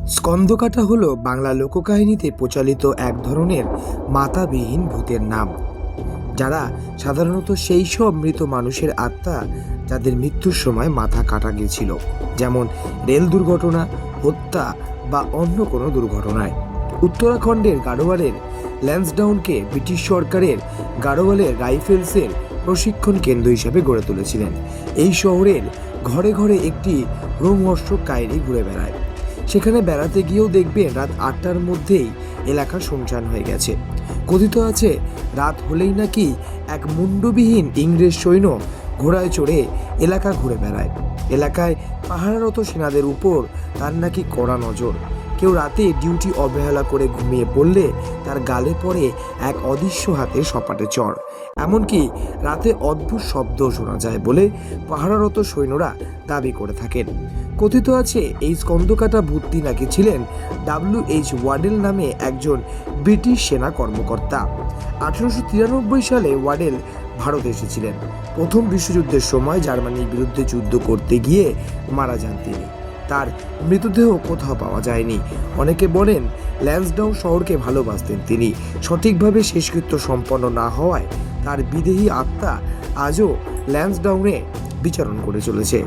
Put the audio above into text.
স্কন্দকাটা হলো বাংলা লোককাহিনীতে প্রচলিত এক ধরনের মাথাবিহীন ভূতের নাম, যারা সাধারণত সেই সব মৃত মানুষের আত্মা যাদের মৃত্যুর সময় মাথা কাটা গিয়েছিল, যেমন রেল দুর্ঘটনা, হত্যা বা অন্য কোনো দুর্ঘটনায়। উত্তরাখণ্ডের গাড়োয়ালের ল্যান্সডাউনকে ব্রিটিশ সরকারের গাড়োয়ালের রাইফেলসের প্রশিক্ষণ কেন্দ্র হিসেবে গড়ে তুলেছিলেন। এই শহরের ঘরে ঘরে একটি রোমহর্ষক কাহিনী ঘুরে বেড়ায়। সেখানে বেড়াতে গিয়েও দেখবেন রাত 8টার মধ্যেই এলাকা শুনশান হয়ে গেছে। কথিত আছে, রাত হলেই নাকি এক মুন্ডবিহীন ইংরেজ সৈন্য ঘোড়ায় চড়ে এলাকা ঘুরে বেড়ায়। এলাকায় পাহারারত সেনাদের উপর তার নাকি কড়া নজর। কেউ রাতে ডিউটি অবহেলা করে ঘুমিয়ে পড়লে তার গালে পড়ে এক অদৃশ্য হাতে সপাটে চড়। এমনকি রাতে অদ্ভুত শব্দ শোনা যায় বলে পাহারারত সৈন্যরা দাবি করে থাকেন। কথিত আছে, এই স্কন্দকাটা ভূতটি নাকি ছিলেন WH ওয়াডেল নামে একজন ব্রিটিশ সেনা কর্মকর্তা। 1893 সালে ওয়াডেল ভারত এসেছিলেন। প্রথম বিশ্বযুদ্ধের সময় জার্মানির বিরুদ্ধে যুদ্ধ করতে গিয়ে মারা যান তিনি। তার মৃতদেহ কোথাও পাওয়া যায়নি। অনেকে বলেন ল্যান্সডাউন শহরকে ভালোবাসতেন তিনি। সঠিকভাবে শেষকৃত্য সম্পন্ন না হওয়ায় তার বিদেহী আত্মা আজও ল্যান্সডাউনে বিচরণ করে চলেছে।